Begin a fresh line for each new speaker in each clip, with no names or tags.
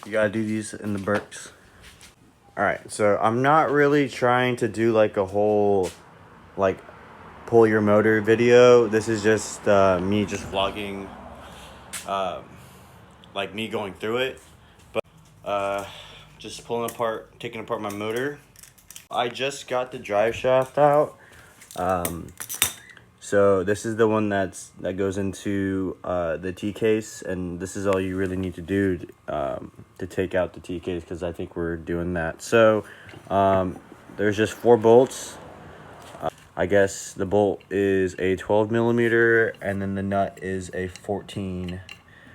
You gotta do these in the Berks. Alright, so I'm not really trying to do like a whole like pull your motor video. This is just me just vlogging like me going through it. But just taking apart my motor. I just got the drive shaft out. So this is the one that goes into the T-case, and this is all you really need to do to take out the T-case, because I think we're doing that. So there's just 4 bolts. I guess the bolt is a 12 millimeter, and then the nut is a 14.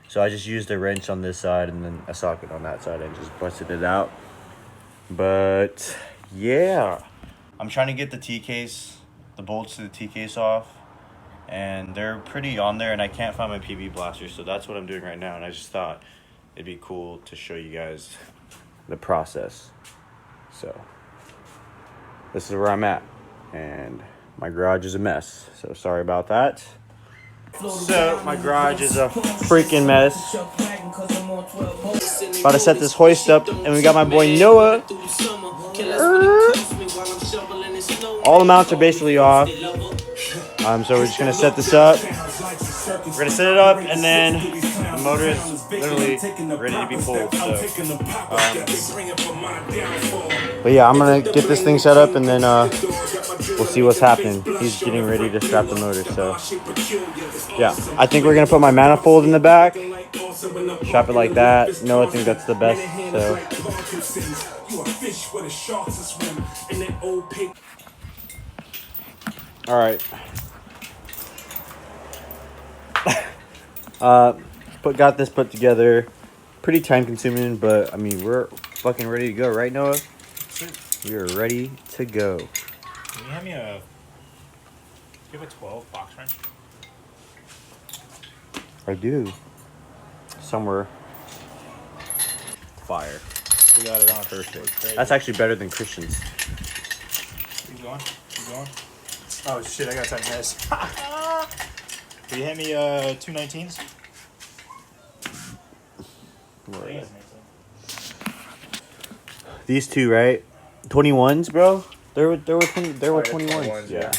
So I just used a wrench on this side and then a socket on that side and just busted it out. But yeah, I'm trying to get the T-case, the bolts to the T-case off, and they're pretty on there, and I can't find my PB blaster, so that's what I'm doing right now. And I just thought it'd be cool to show you guys the process. So this is where I'm at, and my garage is a mess, so sorry about that. So my garage is a freaking mess. About to set this hoist up, and we got my boy Noah. All the mounts are basically off. So we're just gonna set this up. We're gonna set it up, and then the motor is literally ready to be pulled. But yeah, I'm gonna get this thing set up, and then we'll see what's happening. He's getting ready to strap the motor. So yeah, I think we're gonna put my manifold in the back, strap it like that. No, I think that's the best. So all right. Got this put together. Pretty time consuming, but I mean, we're fucking ready to go, right, Noah? We are ready to go.
Can you hand me do you have a 12 box wrench?
I do. Somewhere. Fire.
We got it on. Perfect.
That's actually better than Christian's.
Keep going. Keep going. Oh shit, I got tight guys. Can you hand me 2 19s?
Right. These two, right? 21s, bro. There were 21s. Yeah.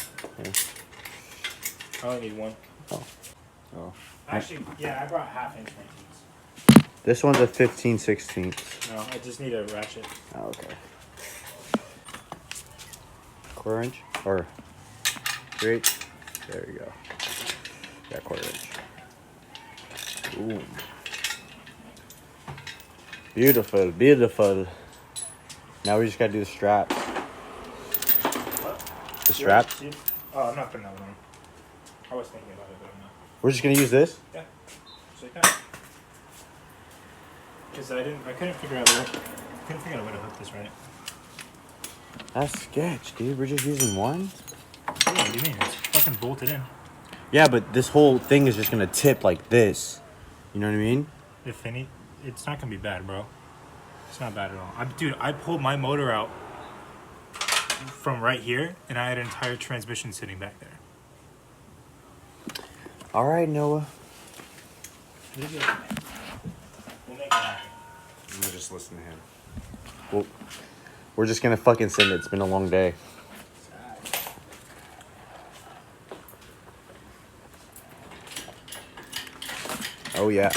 I only need one.
Oh.
Actually, yeah, I brought half-inch 19s.
This one's a 15/16.
No, I just need a ratchet.
Oh, okay. Quarter inch or 3/8. There you go. Yeah, quarter inch. Ooh. Beautiful, beautiful. Now we just gotta do the straps.
What?
The straps?
Oh, I'm not putting that one on. I was thinking about it, but I'm not.
We're just gonna use this?
Yeah. Just like that. Because I couldn't figure out a way to hook this right.
That's sketch, dude. We're just using one?
Yeah, what do you mean? It's fucking bolted in.
Yeah, but this whole thing is just gonna tip like this. You know what I mean?
If any, it's not gonna be bad, bro. It's not bad at all. Dude, I pulled my motor out from right here, and I had an entire transmission sitting back there.
All right, Noah.
We'll make it happen.
I'm gonna just listen to him. Well, we're just gonna fucking send it. It's been a long day. Oh yeah.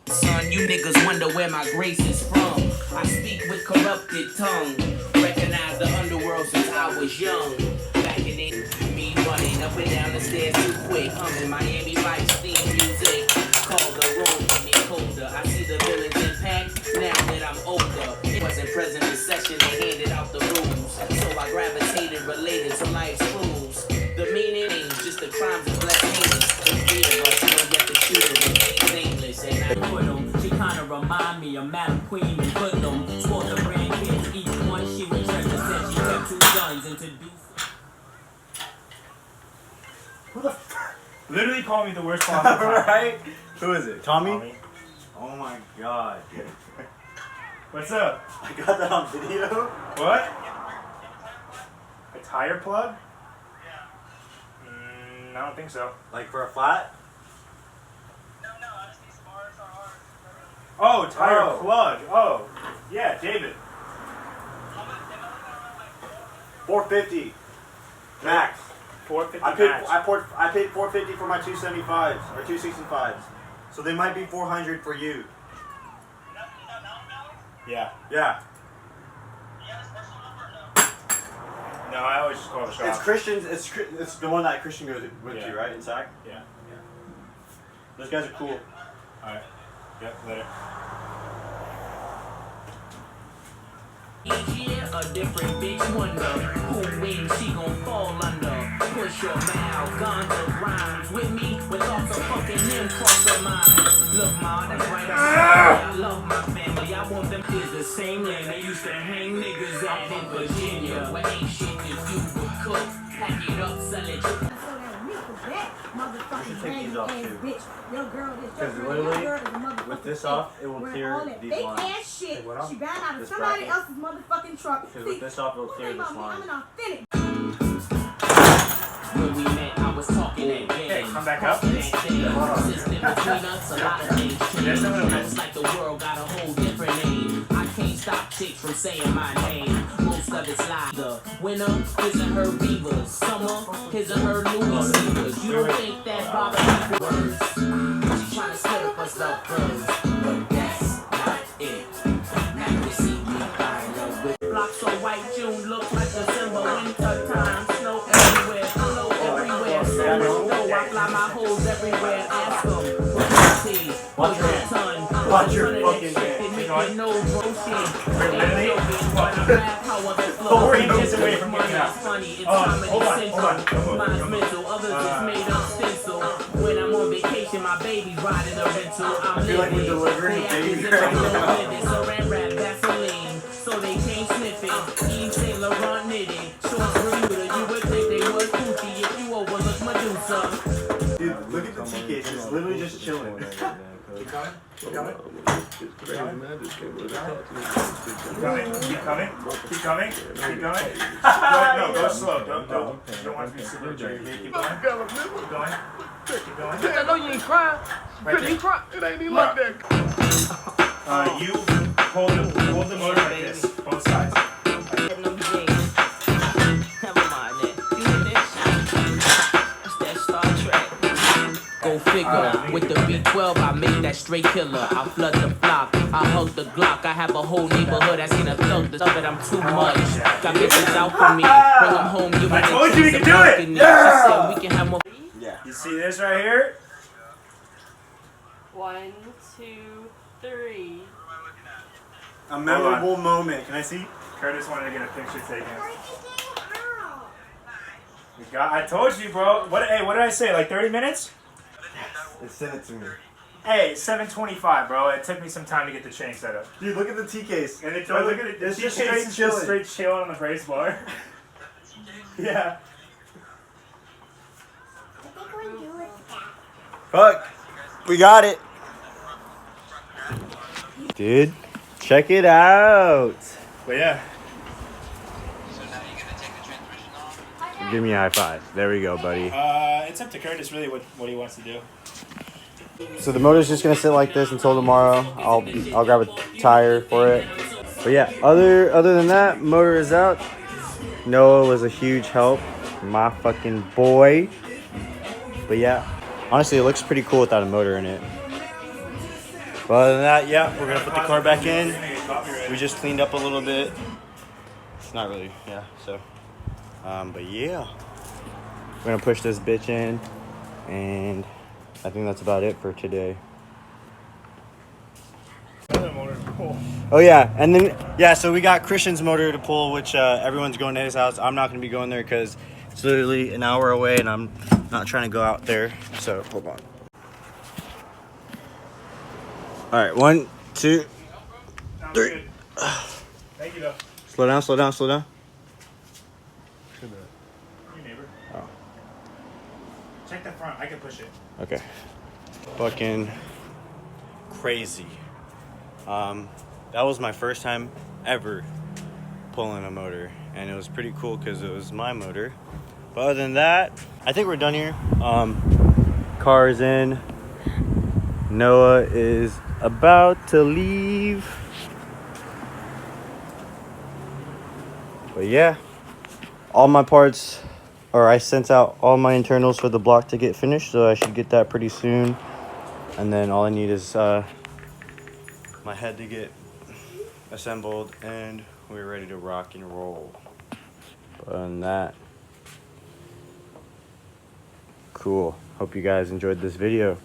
Son, you niggas wonder where my grace is from. I speak with corrupted tongue. Recognize the underworld since I was young. Back in it, me running up and down the stairs too quick. Humming Miami Vice theme music. Call the room, me colder. I see the villain's impact now that I'm older. It wasn't present in session, they handed out the rules. So I gravitated related to life's rules. The meaning ain't just the crimes of black heinous. The three of us, you don't get the shooter remains aimless. And I put them, she kinda remind me of Madam Queen and Hoodlum. Swore the grandkids, each one she would treasure. Said she kept 2 guns and to do.
Who the fuck? Literally call me the worst possible time.
Right? Who is it? Tommy?
Tommy.
Oh my god, dude.
What's up?
I got that on video.
What? A tire plug? I don't think so.
Like for a flat?
Oh, tire
Oh.
plug. Oh, yeah, David.
450 max.
450
I paid
max.
I paid 450 for my 275s or 265s. So they might be 400 for you.
Yeah.
Yeah.
No, I always just call the shop.
It's Christian's. It's the one that Christian goes with
Yeah.
you, right? In SAC.
Yeah.
Those guys are cool.
All right. Yep. Later.
Each year a different bitch wonder who wins she gon' fall under. Push your mouth, ganja rhymes with me with thoughts of fucking him cross your mind. Look, ma, that's right. I love my family. I want them is the same land they used to hang niggas at in Virginia. Where ain't shit to do but cook, pack it up, sell it.
should take these off, too. Because
Because
literally, with this off, it will clear these
fake
lines.
ass shit.
what else?
She ran out of
This
somebody
bracket.
else's motherfucking truck.
Because with this off, it will
who
clear
came
this
on me?
line.
I'm an authentic.
When we met, I was talking that game.
Hey, come back up.
That thing. System between us, a lot of things
Just a little
change.
bit.
It's like the world got a whole different name. I can't stop chicks from saying my name. Most of it's lies. The winner, his and her Beavers. Summer, his and her Louis Beavers. You don't think that bother people words? She trying to slip us up first, but that's not it. Now you see me buying up with blocks so white. June look like December, winter time. Snow everywhere, snow everywhere. So much snow, I fly my hoes everywhere. Ask them, what you see?
Watch your
What's
hand.
son?
Watch your
None of
fucking
that shit,
hand.
they make your nose roasting.
Really?
Don't
worry, he's away from me now.
Funny, it's
Oh,
comedy
hold on,
central.
hold on, come on,
Mine's
come on.
mental, others is made up stencil. When I'm on vacation, my baby's riding a rental. I'm
feel like we're
living.
delivering
They
baby
acting
right
like
now.
living. Saran wrap, Vaseline, so they can't sniff it. Yves Saint Laurent knitted, shorts Bermuda. You would think they was Gucci if you overlook Medusa.
Dude, look at the T case. It's literally just chilling.
Keep coming. Keep coming.
It's crazy, man. Just can't really talk to me.
Keep coming. Keep coming. Keep coming. Keep going. No, go slow. Don't. You don't want to be super jerky. Keep going. Keep going. Keep going.
I know you ain't crying.
Right there.
You cry. It ain't even like that.
You hold the motor like this, both sides.
Never mind that. You hear this? That's that Star Trek. Go figure. With the B12, I make that straight killer. I flood the block. I hug the Glock. I have a whole neighborhood. I seen a thug to it. I'm too much. Got bitches out for me. Bring them home. Give
I
them
told you we could do it.
Yeah. She said we can have more.
Yeah.
You see this right here?
1, 2, 3.
A memorable moment. Can I see?
Curtis wanted to get a picture taken. I told you, bro. Hey, what did I say? Like 30 minutes?
Send it to me.
Hey, 7:25, bro. It took me some time to get the chain set up.
Dude, look at the T case.
And it's
Bro,
look at it.
It's just
straight
straight chilling.
Straight chilling on the brace bar. Yeah.
Fuck. We got it. Dude, check it out.
But yeah.
Give me a high five. There we go, buddy.
It's up to Curtis really what he wants to do.
So the motor's just gonna sit like this until tomorrow. I'll grab a tire for it. But yeah, other than that, motor is out. Noah was a huge help. My fucking boy. But yeah, honestly, it looks pretty cool without a motor in it. But other than that, yeah, we're gonna put the car back in. We just cleaned up a little bit. It's not really, yeah, so. But yeah, we're gonna push this bitch in, and I think that's about it for today.
Another motor cool.
Oh yeah, and then yeah, so we got Christian's motor to pull, which everyone's going to his house. I'm not gonna be going there because it's literally an hour away, and I'm not trying to go out there. So hold on. All right, 1, 2.
Sounds
3.
good. Thank you though.
Slow down, slow down, slow down.
Your neighbor.
Oh.
Check the front. I can push it.
Okay. Fucking crazy. that was my first time ever pulling a motor, and it was pretty cool because it was my motor. But other than that, I think we're done here. Car is in. Noah is about to leave. But yeah, all my parts, or I sent out all my internals for the block to get finished, so I should get that pretty soon. And then all I need is my head to get assembled, and we're ready to rock and roll. Other than that, cool. Hope you guys enjoyed this video.